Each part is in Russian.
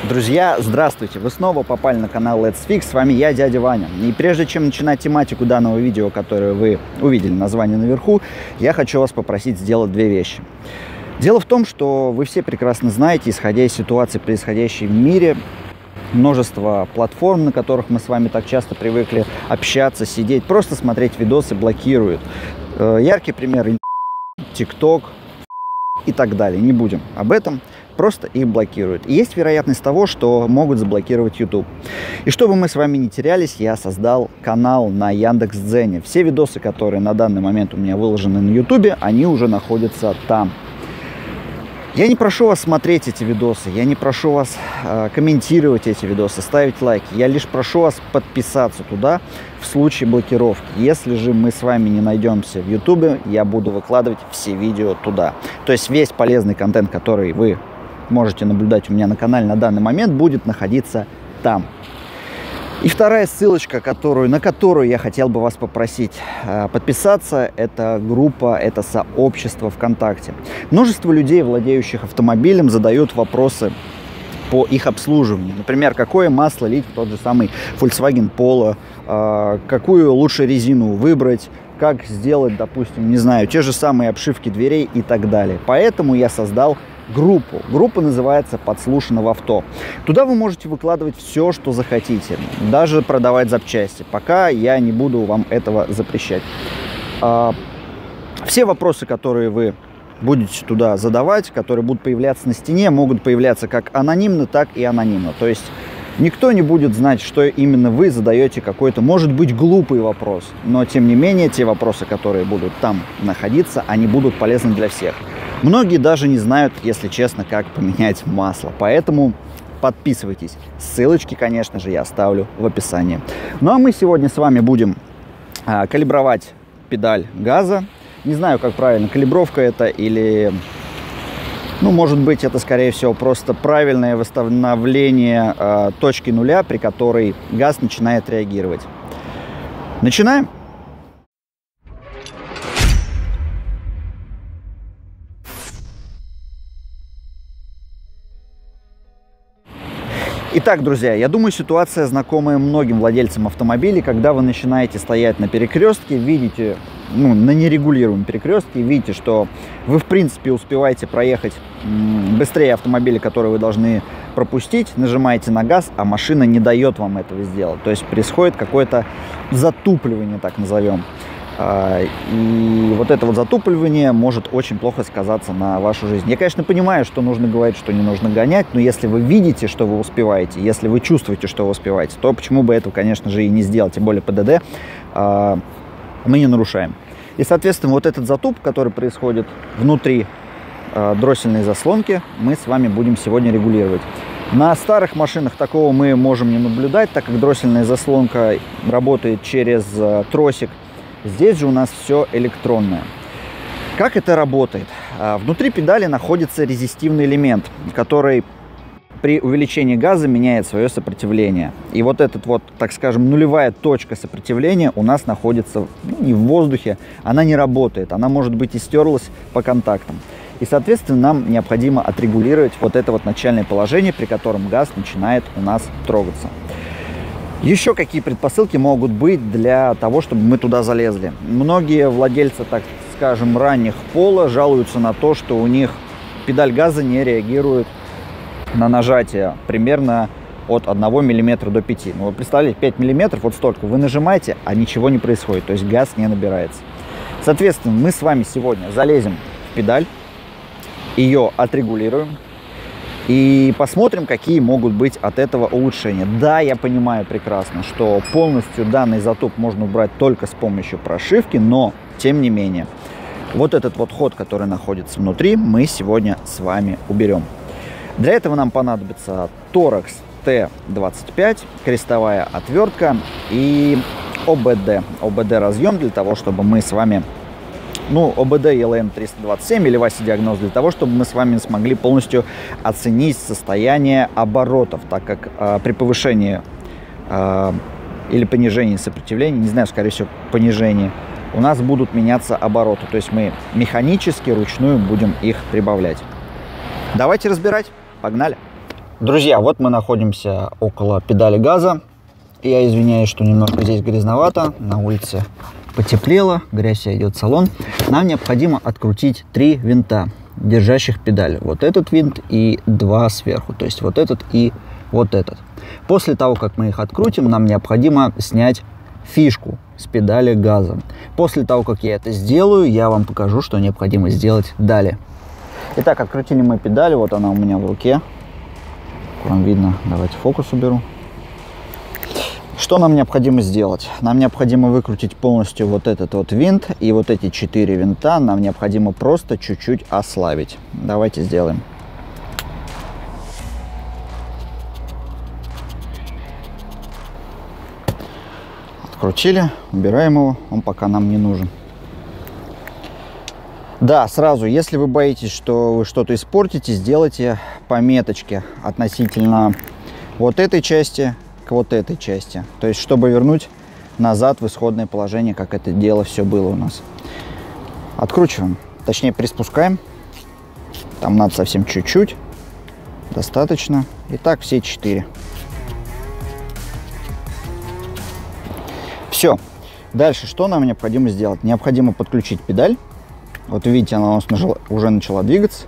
Друзья, здравствуйте! Вы снова попали на канал Let's Fix, с вами я, дядя Ваня. И прежде чем начинать тематику данного видео, которое вы увидели название наверху, я хочу вас попросить сделать две вещи. Дело в том, что вы все прекрасно знаете, исходя из ситуации, происходящей в мире, множество платформ, на которых мы с вами так часто привыкли общаться, сидеть, просто смотреть видосы, блокируют. Яркий пример – TikTok и так далее. Не будем об этом. Просто их блокируют. И есть вероятность того, что могут заблокировать YouTube. И чтобы мы с вами не терялись, я создал канал на Яндекс.Дзене. Все видосы, которые на данный момент у меня выложены на YouTube, они уже находятся там. Я не прошу вас смотреть эти видосы, я не прошу вас комментировать эти видосы, ставить лайки. Я лишь прошу вас подписаться туда в случае блокировки. Если же мы с вами не найдемся в YouTube, я буду выкладывать все видео туда. То есть весь полезный контент, который вы можете наблюдать у меня на канале на данный момент, будет находиться там. И вторая ссылочка, на которую я хотел бы вас попросить подписаться, это группа, это сообщество ВКонтакте. Множество людей, владеющих автомобилем, задают вопросы по их обслуживанию. Например, какое масло лить в тот же самый Volkswagen Polo, какую лучше резину выбрать, как сделать, допустим, не знаю, те же самые обшивки дверей и так далее. Поэтому я создал группу. Группа называется «Подслушано в авто». Туда вы можете выкладывать все, что захотите, даже продавать запчасти, пока я не буду вам этого запрещать. Все вопросы, которые вы будете туда задавать, которые будут появляться на стене, могут появляться как анонимно, так и анонимно. То есть никто не будет знать, что именно вы задаете какой-то, может быть, глупый вопрос. Но, тем не менее, те вопросы, которые будут там находиться, они будут полезны для всех. Многие даже не знают, если честно, как поменять масло. Поэтому подписывайтесь. Ссылочки, конечно же, я оставлю в описании. Ну а мы сегодня с вами будем калибровать педаль газа. Не знаю, как правильно, калибровка это или... Ну, может быть, это, скорее всего, просто правильное восстановление точки нуля, при которой газ начинает реагировать. Начинаем? Итак, друзья, я думаю, ситуация знакомая многим владельцам автомобилей, когда вы начинаете стоять на перекрестке, видите, на нерегулируемом перекрестке, видите, что вы, в принципе, успеваете проехать быстрее автомобиля, который вы должны пропустить, нажимаете на газ, а машина не дает вам этого сделать. То есть происходит какое-то затупливание, так назовем. И вот это вот затупливание может очень плохо сказаться на вашу жизнь. Я, конечно, понимаю, что нужно говорить, что не нужно гонять, но если вы видите, что вы успеваете, если вы чувствуете, что вы успеваете, то почему бы этого, конечно же, и не сделать, тем более ПДД мы не нарушаем. И, соответственно, вот этот затуп, который происходит внутри дроссельной заслонки, мы с вами будем сегодня регулировать. На старых машинах такого мы можем не наблюдать, так как дроссельная заслонка работает через тросик. Здесь же у нас все электронное. Как это работает? Внутри педали находится резистивный элемент, который при увеличении газа меняет свое сопротивление. И вот этот вот, так скажем, нулевая точка сопротивления у нас находится не в воздухе, она не работает, она, может быть, и стерлась по контактам. И, соответственно, нам необходимо отрегулировать вот это вот начальное положение, при котором газ начинает у нас трогаться. Еще какие предпосылки могут быть для того, чтобы мы туда залезли? Многие владельцы, так скажем, ранних Polo жалуются на то, что у них педаль газа не реагирует на нажатие примерно от 1 мм до 5. Ну, вы представляете, 5 мм, вот столько. Вы нажимаете, а ничего не происходит, то есть газ не набирается. Соответственно, мы с вами сегодня залезем в педаль, ее отрегулируем. И посмотрим, какие могут быть от этого улучшения. Да, я понимаю прекрасно, что полностью данный затуп можно убрать только с помощью прошивки, но, тем не менее, вот этот вот ход, который находится внутри, мы сегодня с вами уберем. Для этого нам понадобится Torx T25, крестовая отвертка и ОБД разъем для того, чтобы мы с вами... ОБД ELN327 или VASI-диагноз для того, чтобы мы с вами смогли полностью оценить состояние оборотов, так как при повышении или понижении сопротивления, не знаю, скорее всего, понижении, у нас будут меняться обороты. То есть мы механически, ручную будем их прибавлять. Давайте разбирать. Погнали! Друзья, вот мы находимся около педали газа. Я извиняюсь, что немножко здесь грязновато. На улице потеплело, грязь вся идет в салон. Нам необходимо открутить 3 винта, держащих педаль. Вот этот винт и 2 сверху. То есть вот этот и вот этот. После того, как мы их открутим, нам необходимо снять фишку с педали газа. После того, как я это сделаю, я вам покажу, что необходимо сделать далее. Итак, открутили мы педаль. Вот она у меня в руке. Вам видно, давайте фокус уберу. Что нам необходимо сделать? Нам необходимо выкрутить полностью вот этот вот винт и вот эти 4 винта нам необходимо просто чуть-чуть ослабить. Давайте сделаем. Открутили, убираем его, он пока нам не нужен. Да, сразу, если вы боитесь, что вы что-то испортите, сделайте пометочки относительно вот этой части к вот этой части. То есть, чтобы вернуть назад в исходное положение, как это дело все было у нас. Откручиваем, точнее приспускаем. Там надо совсем чуть-чуть. Достаточно. Итак, все 4. Все. Дальше, что нам необходимо сделать? Необходимо подключить педаль. Вот видите, она у нас уже начала двигаться.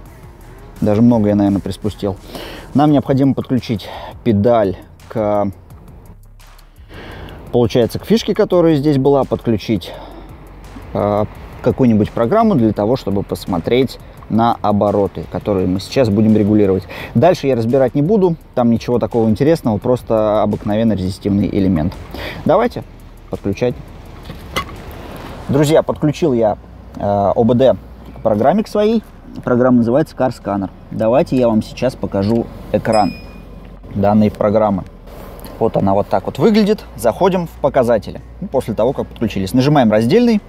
Даже много я, наверное, приспустил. Нам необходимо подключить педаль к, получается, к фишке, которая здесь была. Подключить какую-нибудь программу для того, чтобы посмотреть на обороты, которые мы сейчас будем регулировать. Дальше я разбирать не буду. Там ничего такого интересного. Просто обыкновенный резистивный элемент. Давайте подключать. Друзья, подключил я ОБД программе к своей. Программа называется Car Scanner. Давайте я вам сейчас покажу экран данной программы. Вот она вот так вот выглядит. Заходим в показатели. После того, как подключились. Нажимаем раздельный.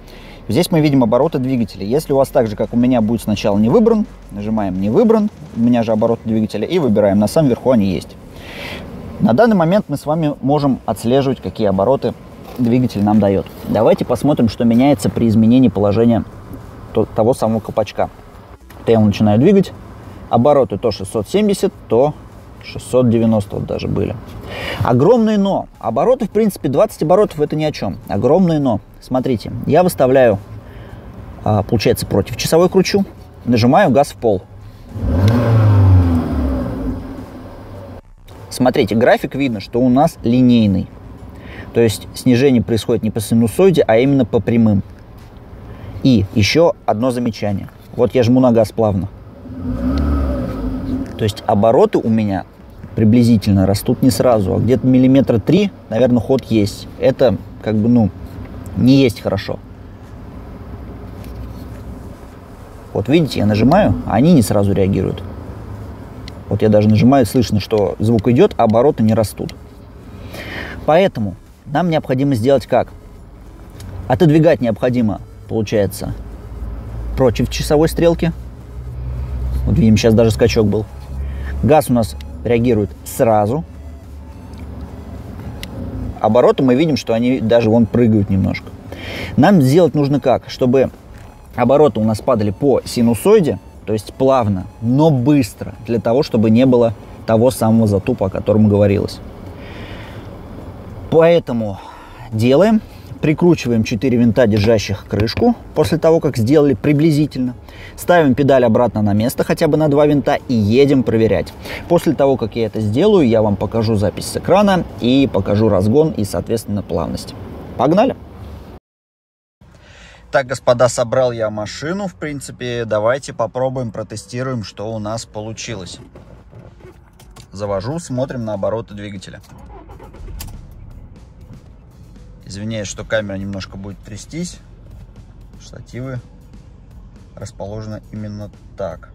Здесь мы видим обороты двигателя. Если у вас так же, как у меня, будет сначала не выбран, нажимаем не выбран. У меня же обороты двигателя. И выбираем. На самом верху они есть. На данный момент мы с вами можем отслеживать, какие обороты двигатель нам дает. Давайте посмотрим, что меняется при изменении положения того самого колпачка. То я начинаю двигать. Обороты то 670, то 690 вот даже были. Огромное но. Обороты, в принципе, 20 оборотов это ни о чем. Огромное но. Смотрите, я выставляю, получается, против часовой кручу. Нажимаю газ в пол. Смотрите, график видно, что у нас линейный. То есть снижение происходит не по синусоиде, а именно по прямым. И еще одно замечание. Вот я жму на газ плавно. То есть обороты у меня приблизительно растут не сразу, а где-то миллиметра 3, наверное, ход есть. Это как бы, ну, не есть хорошо. Вот видите, я нажимаю, а они не сразу реагируют. Вот я даже нажимаю, слышно, что звук идет, а обороты не растут. Поэтому нам необходимо сделать как? Отодвигать необходимо, получается, против часовой стрелки. Вот видим, сейчас даже скачок был. Газ у нас реагирует сразу. Обороты мы видим, что они даже вон прыгают немножко. Нам сделать нужно как? Чтобы обороты у нас падали по синусоиде, то есть плавно, но быстро, для того, чтобы не было того самого затупа, о котором говорилось. Поэтому делаем. Прикручиваем 4 винта, держащих крышку, после того, как сделали приблизительно. Ставим педаль обратно на место, хотя бы на 2 винта, и едем проверять. После того, как я это сделаю, я вам покажу запись с экрана и покажу разгон и, соответственно, плавность. Погнали! Так, господа, собрал я машину. В принципе, давайте попробуем, протестируем, что у нас получилось. Завожу, смотрим на обороты двигателя. Извиняюсь, что камера немножко будет трястись. Штативы расположены именно так.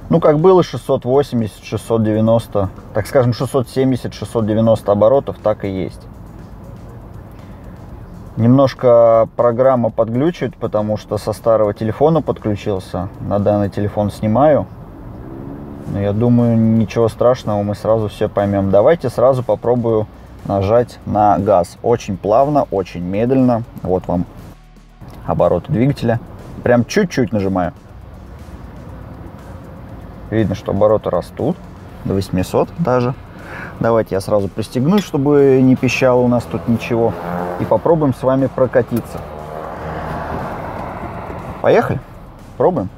Ну, как было 680, 690, так скажем, 670, 690 оборотов, так и есть. Немножко программа подглючивает, потому что со старого телефона подключился. На данный телефон снимаю. Но я думаю, ничего страшного, мы сразу все поймем. Давайте сразу попробую нажать на газ. Очень плавно, очень медленно. Вот вам обороты двигателя. Прям чуть-чуть нажимаю. Видно, что обороты растут до 800 даже. Давайте я сразу пристегнусь, чтобы не пищало у нас тут ничего. И попробуем с вами прокатиться. Поехали. Пробуем.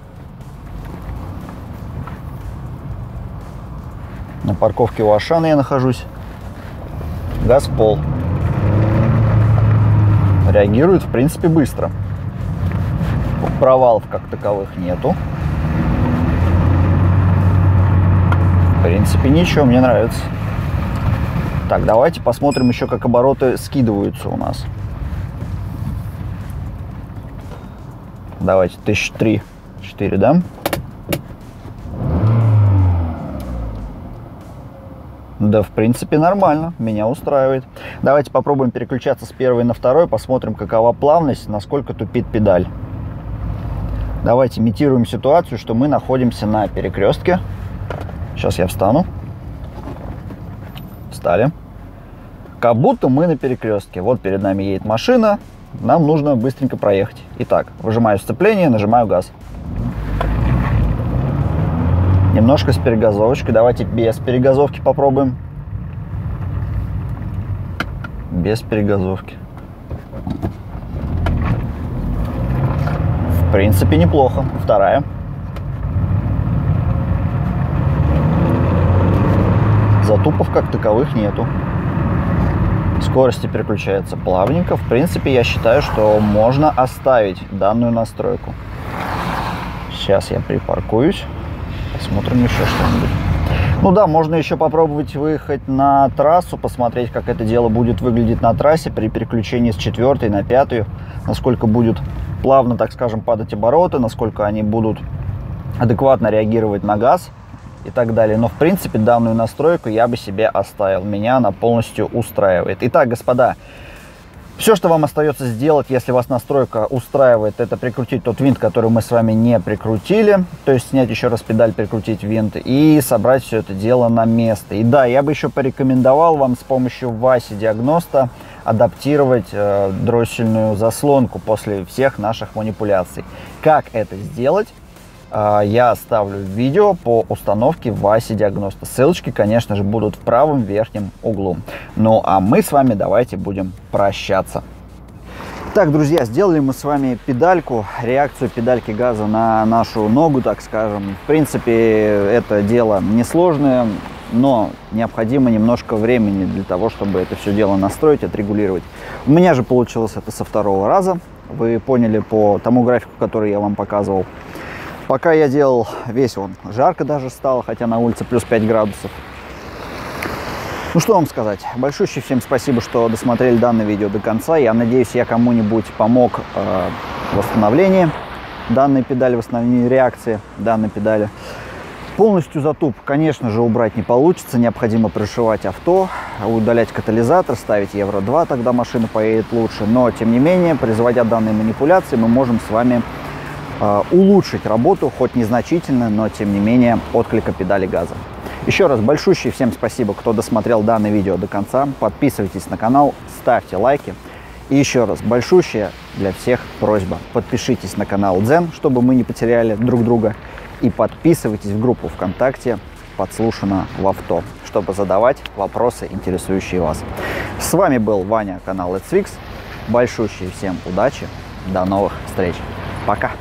На парковке у Ашана я нахожусь. Газ в пол. Реагирует, в принципе, быстро. Провалов как таковых нету. В принципе, ничего, мне нравится. Так, давайте посмотрим еще, как обороты скидываются у нас. Давайте 1003-4, да? Да, в принципе, нормально, меня устраивает. Давайте попробуем переключаться с первой на второй, посмотрим, какова плавность, насколько тупит педаль. Давайте имитируем ситуацию, что мы находимся на перекрестке. Сейчас я встану. Встали. Как будто мы на перекрестке. Вот перед нами едет машина, нам нужно быстренько проехать. Итак, выжимаю сцепление, нажимаю газ. Немножко с перегазовочкой. Давайте без перегазовки попробуем. Без перегазовки. В принципе, неплохо. Вторая. Затупов как таковых нету. Скорости переключается плавненько. В принципе, я считаю, что можно оставить данную настройку. Сейчас я припаркуюсь. Посмотрим еще что-нибудь. Ну да, можно еще попробовать выехать на трассу, посмотреть, как это дело будет выглядеть на трассе при переключении с 4 на 5, насколько будет плавно, так скажем, падать обороты, насколько они будут адекватно реагировать на газ и так далее. Но в принципе данную настройку я бы себе оставил, меня она полностью устраивает. Итак, господа, все, что вам остается сделать, если вас настройка устраивает, это прикрутить тот винт, который мы с вами не прикрутили. То есть снять еще раз педаль, прикрутить винт и собрать все это дело на место. И да, я бы еще порекомендовал вам с помощью Васи Диагноста адаптировать дроссельную заслонку после всех наших манипуляций. Как это сделать? Я оставлю видео по установке Васи Диагноста. Ссылочки, конечно же, будут в правом верхнем углу. Ну, а мы с вами давайте будем прощаться. Так, друзья, сделали мы с вами педальку, реакцию педальки газа на нашу ногу, так скажем. В принципе, это дело несложное, но необходимо немножко времени для того, чтобы это все дело настроить, отрегулировать. У меня же получилось это со второго раза. Вы поняли по тому графику, который я вам показывал. Пока я делал, весь он жарко даже стало, хотя на улице плюс 5 градусов. Ну что вам сказать, большое всем спасибо, что досмотрели данное видео до конца. Я надеюсь, я кому-нибудь помог в восстановлении данной педали, в восстановлении реакции данной педали. Полностью затуп, конечно же, убрать не получится. Необходимо пришивать авто, удалять катализатор, ставить Евро-2, тогда машина поедет лучше. Но, тем не менее, производя данные манипуляции, мы можем с вами улучшить работу, хоть незначительно, но тем не менее отклика педали газа. Еще раз большое всем спасибо, кто досмотрел данное видео до конца. Подписывайтесь на канал, ставьте лайки. И еще раз большущая для всех просьба: подпишитесь на канал Дзен, чтобы мы не потеряли друг друга. И подписывайтесь в группу ВКонтакте «Подслушано в авто», чтобы задавать вопросы, интересующие вас. С вами был Ваня, канал Let's Fix. Большущие всем удачи. До новых встреч. Пока.